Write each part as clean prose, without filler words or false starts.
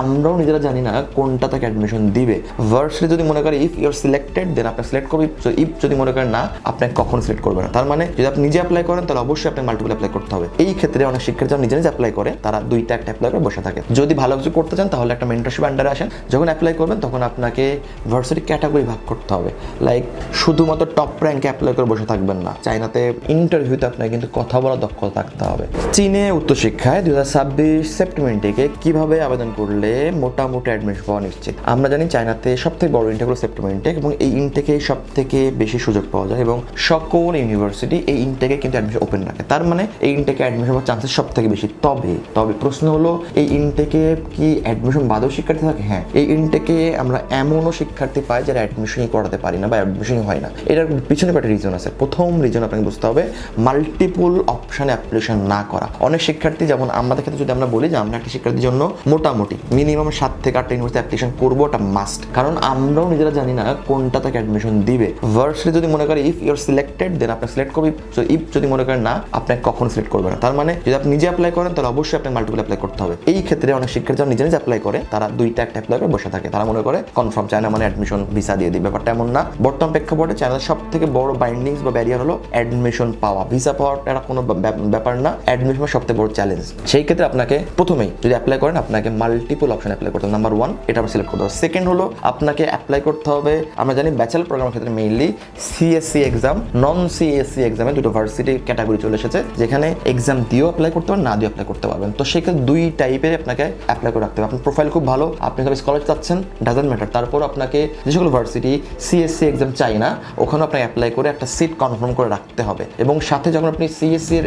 আমরাও নিজেরা জানি না কোনটা তাকে অ্যাডমিশন দিবে। ভার্সিটি যদি মনে করে ইফ ইউর সিলেক্টেড দেন আপনি সিলেক্ট করবেন, ইফ যদি মনে করেন না আপনাকে কখনো সিলেক্ট করবে না। তার মানে যদি আপনি নিজে অ্যাপ্লাই করেন তাহলে অবশ্যই আপনি মাল্টিপল অ্যাপ্লাই করতে হবে। এই ক্ষেত্রে অনেক শিক্ষার্থী যারা নিজে নিজে অ্যাপ্লাই করে তারা দুইটা একটা অ্যাপ্লাই করে বসে থাকে। যদি ভালো কিছু করতে চান তাহলে একটা মেন্টরশিপ আন্ডারে আসেন। যখন অ্যাপ্লাই করবেন তখন আপনাকে ভার্সিটি ক্যাটাগরি ভাগ করতে হবে। লাইক শুধুমাত্র টপ র্যাঙ্কে অ্যাপ্লাই করে বসে থাকবেন না। চাইনাতে ইন্টারভিউতে আপনাকে কিন্তু কথা বলার দক্ষতা থাকতে হবে। চীনে উচ্চশিক্ষায় 2026 সেপ্টেম্বর ইনটেকে কিভাবে আবেদন করলে মোটামুটি অ্যাডমিশন পাওয়া নিশ্চিত। আমরা জানি চায়নাতে সবথেকে বড় ইনটেক হলো সেপ্টেম্বর ইনটেক এবং এই ইনটেকে সব থেকে বেশি সুযোগ পাওয়া যায় এবং সকল ইউনিভার্সিটি এই ইনটেকে কিন্তু অ্যাডমিশন ওপেন রাখে। তার মানে এই ইনটেকে অ্যাডমিশন হওয়ার চান্সেস সব থেকে বেশি। তবে প্রশ্ন হলো এই ইনটেকে কি অ্যাডমিশন বাদেও শিক্ষার্থী থাকে? হ্যাঁ, এই ইনটেকে আমরা এমনও শিক্ষার্থী পাই যারা অ্যাডমিশনই করাতে পারি না বা অ্যাডমিশনই হয় না। এটার পিছনে একটা রিজন আছে। প্রথম রিজন আপনাকে বুঝতে হবে মাল্টিপল অপশানে অ্যাপ্লিকেশন না করা। অনেক শিক্ষার্থী, যেমন আমাদের ক্ষেত্রে যদি আমরা বলি যে আমরা একটা শিক্ষার্থীর জন্য মোটামুটি মিনিমাম 7 থেকে 8টা ইউনিভার্সিটি অ্যাপ্লিকেশন করবো, ওটা মাস্ট। কারণ আমরাও নিজেরা জানি না কোনটা তাকে অ্যাডমিশন দিবে। ভার্সিটি যদি মনে করে ইফ ইউর সিলেক্টেড দেন আপনি সিলেক্ট করবেন, ইফ যদি মনে করেন না আপনাকে কখনো সিলেক্ট করবে না। তার মানে যদি আপনি নিজে অ্যাপ্লাই করেন তাহলে অবশ্যই আপনি মাল্টিপল অ্যাপ্লাই করতে হবে। এই ক্ষেত্রে অনেক শিক্ষার্থী যারা নিজে নিজে অ্যাপ্লাই করে তারা দুইটা একটা অ্যাপ্লাই করে বসে থাকে। তারা মনে করে কনফার্ম চায়না মানে অ্যাডমিশন ভিসা দিয়ে দিবে। ব্যাপারটা এমন না। বর্তমান প্রেক্ষাপটে চায়নার সব থেকে বড় বাইন্ডিংস বা ব্যারিয়ার হলো অ্যাডমিশন পাওয়া। ভিসা পাওয়াটা এটা কোনো ব্যাপার না, অ্যাডমিশন সবথেকে বড় চ্যালেঞ্জ। সেই ক্ষেত্রে আপনাকে প্রথমেই যদি অ্যাপ্লাই করেন আপনাকে মাল্টিপল অপশন অ্যাপ্লাই করতে হবে। নাম্বার 1 এটা আমরা সিলেক্ট করতে হবে। সেকেন্ড হলো আপনাকে অ্যাপ্লাই করতে হবে, আমরা জানি ব্যাচেলর প্রোগ্রামের ক্ষেত্রে মেইনলি সিএসসি এক্সাম, নন সিএসসি এক্সামে দুটো ভার্সিটি ক্যাটাগরি চলে এসেছে, যেখানে এক্সাম দিয়েও অ্যাপ্লাই করতে পারেন, না দিয়েও অ্যাপ্লাই করতে পারবেন। তো সেক্ষেত্রে দুই টাইপের আপনাকে অ্যাপ্লাই করে রাখতে হবে। আপনার প্রোফাইল খুব ভালো, আপনি সব স্কলার চাচ্ছেন, ডাজন্ট ম্যাটার। তারপর আপনাকে যে সকল ভার্সিটি সিএসসি এক্সাম চাই না ওখানে আপনাকে অ্যাপ্লাই করে একটা সিট কনফার্ম করে রাখতে হবে। এবং সাথে যখন আপনি সিএসসি এর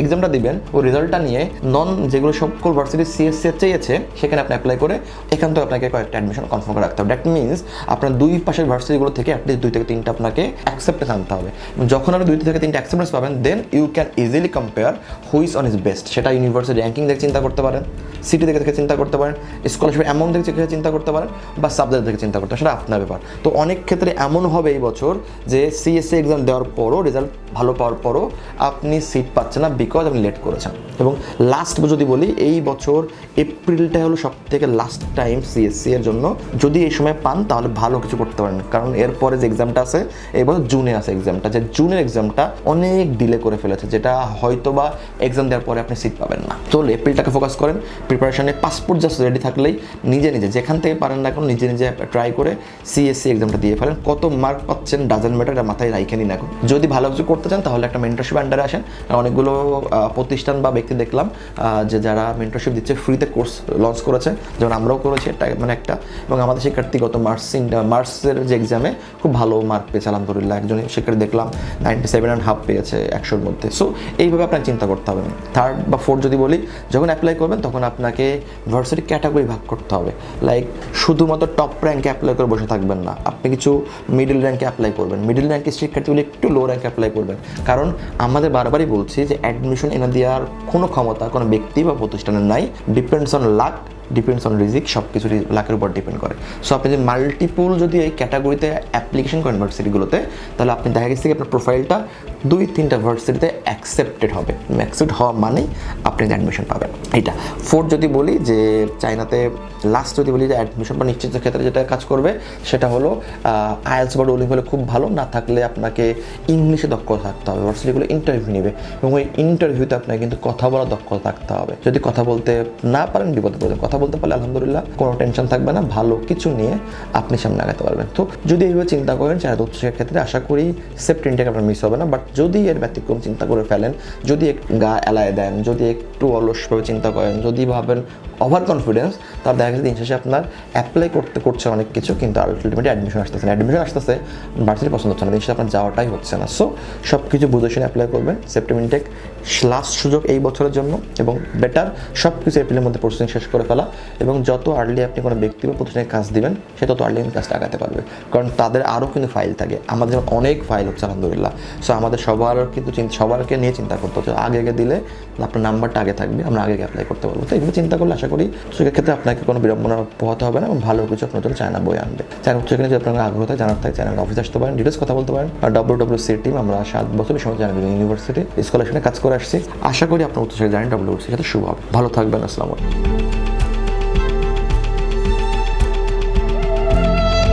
এক্সামটা দিবেন ওই রেজাল্টটা নিয়ে নন যেগুলো সকল ভার্সিটি সিএসসি এর চেয়েছে সেখানে আপনি অ্যাপ্লাই করে এখান থেকে আপনাকে কয়েকটা অ্যাডমিশন কনফার্ম করে রাখতে হবে। দ্যাট মিনস আপনার দুই পাশের ভার্সিটিগুলো থেকে অ্যাটলিস্ট 2 থেকে 3টা আপনাকে অ্যাকসেপ্টেন্স আনতে হবে। যখন আপনি 2 থেকে 3টা অ্যাকসেপ্টেন্স পাবেন then you can easily compare which one is best. সেটা ইউনিভার্সিটি র্যাঙ্কিং দেখে চিন্তা করতে পারেন, সিটি দেখে চিন্তা করতে পারেন, স্কলারশিপ অ্যামাউন্ট দেখে চিন্তা করতে পারেন, বা সাবজেক্ট দেখে চিন্তা করতে পারেন, সেটা আপনার ব্যাপার। তো অনেক ক্ষেত্রে এমন হবে এই বছর যে সিএসসি এক্সাম দেওয়ার পরও রেজাল্ট ভালো পাওয়ার পরও আপনি সিট পাচ্ছেন না বিকজ আপনি লেট করেছেন। এবং লাস্ট যদি বলি এই বছর এপ্রিলটা হলো সব থেকে লাস্ট টাইম সিএসসি এর জন্য। যদি এই সময় পান তাহলে ভালো কিছু করতে পারেন, কারণ এরপরে যে এক্সামটা আছে এই বছর জুনে আছে এক্সামটা, যে জুনের এক্সামটা অনেক ডিলে করে ফেলেছে, যেটা হয়তো বা এক্সাম দেওয়ার পরে আপনি সিট পাবেন না। তো এপ্রিলটাকে ফোকাস করেন, প্রিপারেশনে পাসপোর্ট জাস্ট রেডি থাকলেই নিজে যেখান থেকে পারেন না এখন নিজে ট্রাই করে সিএসসি এক্সামটা দিয়ে ফেলেন। কত মার্ক পাচ্ছেন ডাজন্ট ম্যাটার, এটা মাথায় রাখে নিন এখন। যদি ভালো কিছু করতে চান তাহলে একটা মেন্টরশিপ আন্ডারে আসেন। অনেকগুলো প্রতিষ্ঠান বা ব্যক্তি দেখলাম যে যারা মেন্টরশিপ দিচ্ছে, ফ্রিতে কোর্স লঞ্চ করেছে, যেমন আমরাও করেছি এটা মানে একটা। এবং আমাদের শিক্ষার্থী গত মার্চের যে এক্সামে খুব ভালো মার্ক পেয়েছে আলহামদুলিল্লাহ। একজন শিক্ষার্থী দেখলাম 97.5 পেয়েছে 100-র মধ্যে। সো এইভাবে আপনাকে চিন্তা করতে হবে। 3rd বা 4th যদি বলি, যখন অ্যাপ্লাই করবেন তখন আপনাকে ভার্সিটি ক্যাটাগরি ভাগ করতে হবে। লাইক শুধুমাত্র টপ র্যাঙ্কে অ্যাপ্লাই করে বসে থাকবেন না, আপনি কিছু মিডল র্যাঙ্কে অ্যাপ্লাই করবেন। মিডল র্যাঙ্কের শিক্ষার্থীগুলি একটু লো র্যাঙ্কে অ্যাপ্লাই করবেন, কারণ আমাদের বারবারই বলছি যে অ্যাডমিশন এনে দেওয়ার কোনো ক্ষমতা কোনো ব্যক্তি বা প্রতিষ্ঠানের নাই। Depends on lakh, depends on রিজিক, সব কিছু লাখের উপর ডিপেন্ড করে। সো আপনি যদি মাল্টিপল যদি এই ক্যাটাগরিতে অ্যাপ্লিকেশন করেন ভার্সিটিগুলোতে, তাহলে আপনি দেখা গেছে কি আপনার প্রোফাইলটা 2-3টা ভার্সিটিতে অ্যাকসেপ্টেড হবে। অ্যাকসেপ্ট হওয়া মানেই আপনি অ্যাডমিশন পাবেন। এইটা 4th যদি বলি যে চায়নাতে লাস্ট যদি বলি যে অ্যাডমিশন বা নিশ্চিতের ক্ষেত্রে যেটা কাজ করবে সেটা হলো আইএলটিএস বা ডুওলিঙ্গো হলে খুব ভালো, না থাকলে আপনাকে ইংলিশে দক্ষতা থাকতে হবে। ভার্সিটিগুলো ইন্টারভিউ নেবে এবং ওই ইন্টারভিউতে আপনাকে কিন্তু কথা বলার দক্ষতা থাকতে হবে। যদি কথা বলতে না পারেন বিপদে পড়বেন, কথা বলতে পারলে আলহামদুলিল্লাহ কোনো টেনশন থাকবে না, ভালো কিছু নিয়ে আপনি সামনে আগাতে পারবেন। তো যদি এইভাবে চিন্তা করেন চায়না উচ্চশিক্ষার ক্ষেত্রে আশা করি সেপ্টেম্বর ইনটেক আপনার মিস হবে না। বাট যদি এর ব্যতিক্রম চিন্তা করে ফেলেন, যদি গা এলায় দেন, যদি একটু অলসভাবে চিন্তা করেন, যদি ভাবেন ওভার কনফিডেন্স, তাহলে দেখা যাচ্ছে দিন শেষে আপনার অ্যাপ্লাই করছে অনেক কিছু, কিন্তু আলটিমেটলি অ্যাডমিশন আসতেছে না। অ্যাডমিশন আসতেছে, ভার্সিটি পছন্দ হচ্ছে না, দিন শেষে আপনার যাওয়াটাই হচ্ছে না। সো সব কিছু বুঝে শুনে অ্যাপ্লাই করবেন। সেপ্টেম্বর ইনটেক লাস্ট সুযোগ এই বছরের জন্য, এবং বেটার সব কিছু এপ্রিলের মধ্যে প্রসেসিং শেষ করে ফেলা। এবং যত আর্লি আপনি কোনো ব্যক্তি বা প্রতিষ্ঠানের কাজ দিবেন সে তত আর্লি কাজটা আগাতে পারবে, কারণ তাদের আরও কিন্তু ফাইল থাকে। আমাদের যেমন অনেক ফাইল হচ্ছে আলহামদুলিল্লাহ। সো আমাদের সবার কিন্তু সবারকে নিয়ে চিন্তা করতে হচ্ছে, আগে দিলে আপনার নাম্বারটা আগে থাকবে, আমরা আগে অ্যাপ্লাই করতে পারবো। তো এইভাবে চিন্তা করলে আশা করি সেক্ষেত্রে আপনাকে কোনো বিড়ম্বনা পোহাতে হবে না এবং ভালো কিছু আপনার জন্য চায়না বই আনবে। চায়না সেখানে যদি আপনার আগ্রহ থাকে, জানার থাকে, চায়নার অফিসে আসতে পারেন, ডিটেলস কথা বলতে পারেন। আর WWC টিম আমরা 7 বছর সময় চায়না ইউনিভার্সিটি স্কলারশিপে কাজ করে আসছি। আশা করি আপনার উচ্চশিক্ষা জানেন WWC সাথে শুভ হবে। ভালো থাকবেন, আসসালামু আলাইকুম।